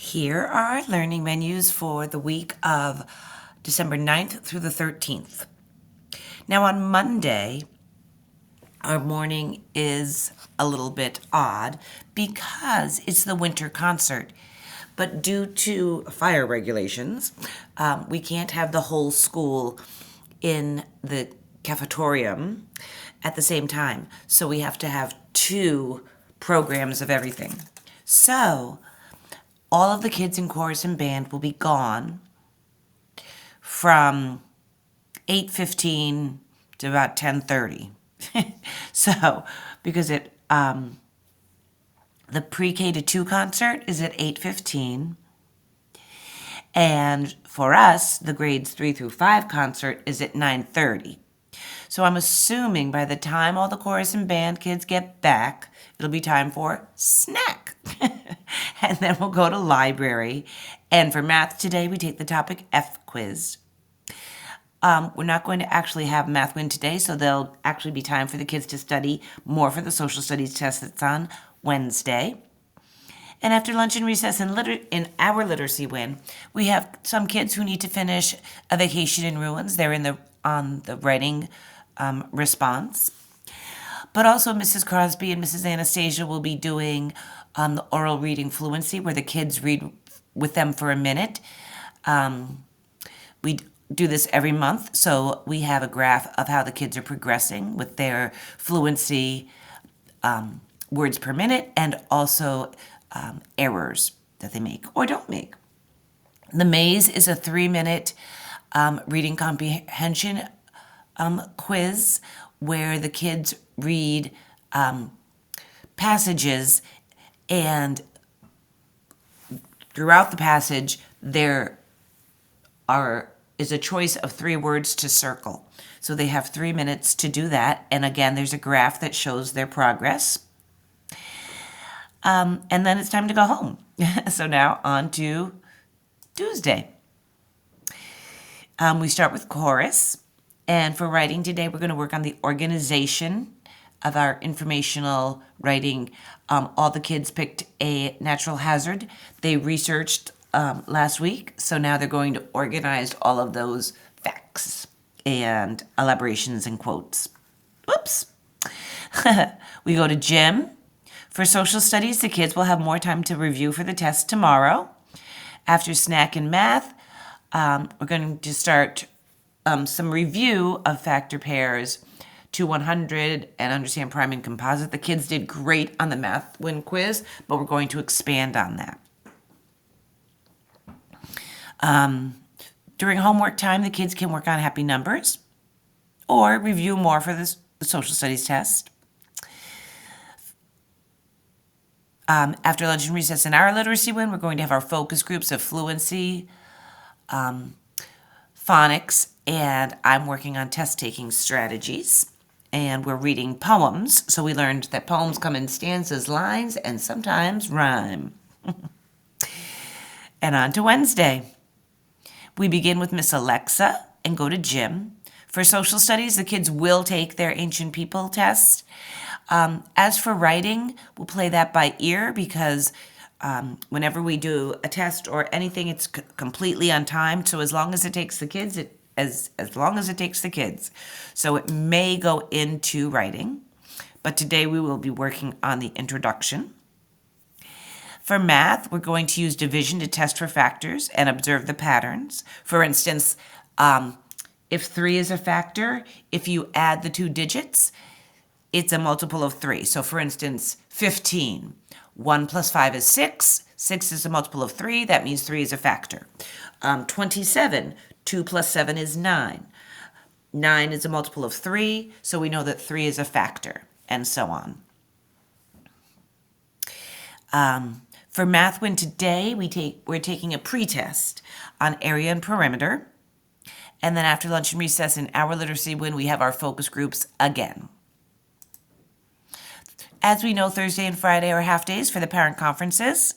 Here are our learning menus for the week of December 9th through the 13th. Now, on Monday, our morning is a little bit odd because it's the winter concert. But due to fire regulations, we can't have the whole school in the cafetorium at the same time. So we have to have two programs of everything. So all of the kids in chorus and band will be gone from 8:15 to about 10:30. So, because the pre-K to 2 concert is at 8:15, and for us, the grades 3 through 5 concert is at 9:30. So I'm assuming by the time all the chorus and band kids get back, it'll be time for snack. And then we'll go to library. And for math today, we take the topic F quiz. We're not going to actually have Math Win today, so there'll actually be time for the kids to study more for the social studies test that's on Wednesday. And after lunch and recess in our Literacy Win, we have some kids who need to finish A Vacation in Ruins. They're on the writing response. But also Mrs. Crosby and Mrs. Anastasia will be doing the oral reading fluency, where the kids read with them for a minute. We do this every month, so we have a graph of how the kids are progressing with their fluency, words per minute, and also errors that they make or don't make. The maze is a 3-minute reading comprehension quiz where the kids read passages, and throughout the passage there is a choice of 3 words to circle. So they have 3 minutes to do that, and again there's a graph that shows their progress. And then it's time to go home. So now on to Tuesday. We start with chorus. And for writing today, we're going to work on the organization of our informational writing. All the kids picked a natural hazard they researched last week. So now they're going to organize all of those facts and elaborations and quotes. Whoops. We go to gym. For social studies, the kids will have more time to review for the test tomorrow. After snack and math, we're going to start some review of factor pairs to 100 and understand prime and composite. The kids did great on the Math Win quiz, but we're going to expand on that. During homework time, the kids can work on happy numbers or review more for the social studies test. After lunch and recess in our Literacy Win, we're going to have our focus groups of fluency, phonics, and I'm working on test-taking strategies. And we're reading poems, so we learned that poems come in stanzas, lines, and sometimes rhyme. And on to Wednesday. We begin with Miss Alexa and go to gym. For social studies, the kids will take their ancient people test. As for writing, we'll play that by ear because whenever we do a test or anything, it's completely on time. So as long as it takes the kids, as long as it takes the kids. So it may go into writing, but today we will be working on the introduction. For math, we're going to use division to test for factors and observe the patterns. For instance, if 3 is a factor, if you add the 2 digits, it's a multiple of 3. So for instance, 15. 1 plus 5 is 6. 6 is a multiple of 3. That means 3 is a factor. 27. 2 plus 7 is 9. 9 is a multiple of 3. So we know that 3 is a factor, and so on. For Math Win today, we're taking a pretest on area and perimeter. And then after lunch and recess in our Literacy Win, we have our focus groups again. As we know, Thursday and Friday are half days for the parent conferences.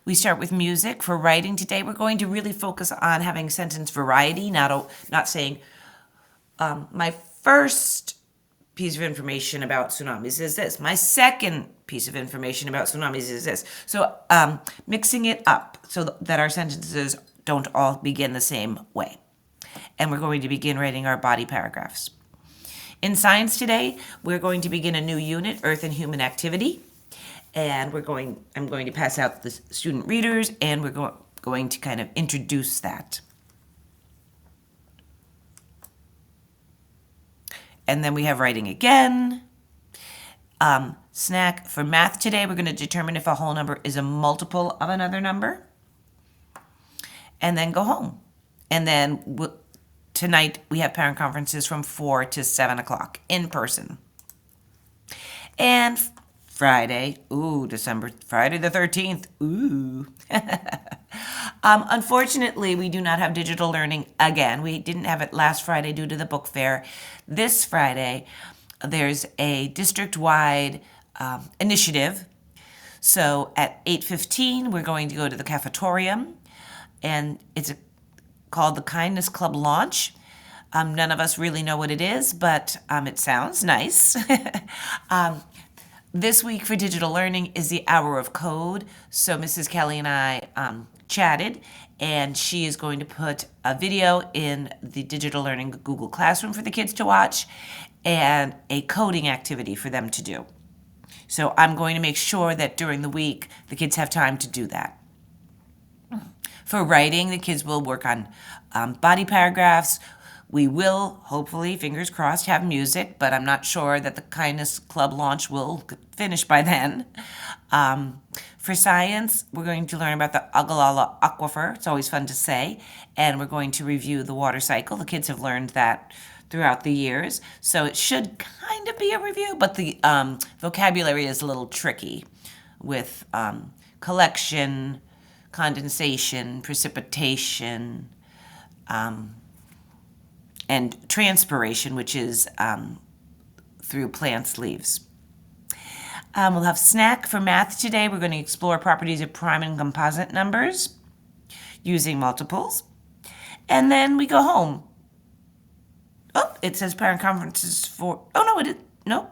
We start with music. For writing today, we're going to really focus on having sentence variety, not saying, my first piece of information about tsunamis is this. My second piece of information about tsunamis is this. So mixing it up so that our sentences don't all begin the same way. And we're going to begin writing our body paragraphs. In science today, we're going to begin a new unit, Earth and Human Activity. And I'm going to pass out the student readers, and we're going to kind of introduce that. And then we have writing again. Snack for math today, we're going to determine if a whole number is a multiple of another number. And then go home. And then tonight we have parent conferences from 4 to 7 o'clock in person. And Friday, Friday the 13th, unfortunately, we do not have digital learning again. We didn't have it last Friday due to the book fair. This Friday, there's a district-wide initiative. So at 8:15, we're going to go to the cafetorium, and it's called the Kindness Club launch. None of us really know what it is, but it sounds nice. This week for digital learning is the Hour of Code. So Mrs. Kelly and I chatted, and she is going to put a video in the digital learning Google Classroom for the kids to watch and a coding activity for them to do. So I'm going to make sure that during the week the kids have time to do that. For writing, the kids will work on body paragraphs. We will, hopefully, fingers crossed, have music, but I'm not sure that the Kindness Club launch will finish by then. For science, we're going to learn about the Ogallala Aquifer. It's always fun to say. And we're going to review the water cycle. The kids have learned that throughout the years. So it should kind of be a review, but the vocabulary is a little tricky with collection, condensation, precipitation, and transpiration, which is through plants' leaves. We'll have snack for math today. We're going to explore properties of prime and composite numbers using multiples. And then we go home. Oh, it says parent conferences for... Oh, no, it is... No.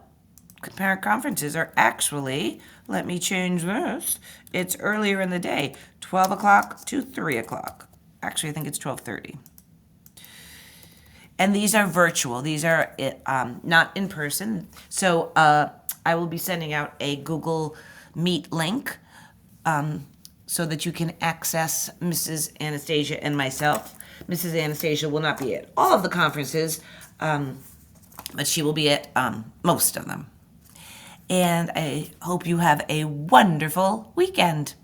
Parent conferences are actually... Let me change this. It's earlier in the day, 12 o'clock to 3 o'clock. Actually, I think it's 12:30. And these are virtual. These are not in person. So I will be sending out a Google Meet link so that you can access Mrs. Anastasia and myself. Mrs. Anastasia will not be at all of the conferences, but she will be at most of them. And I hope you have a wonderful weekend.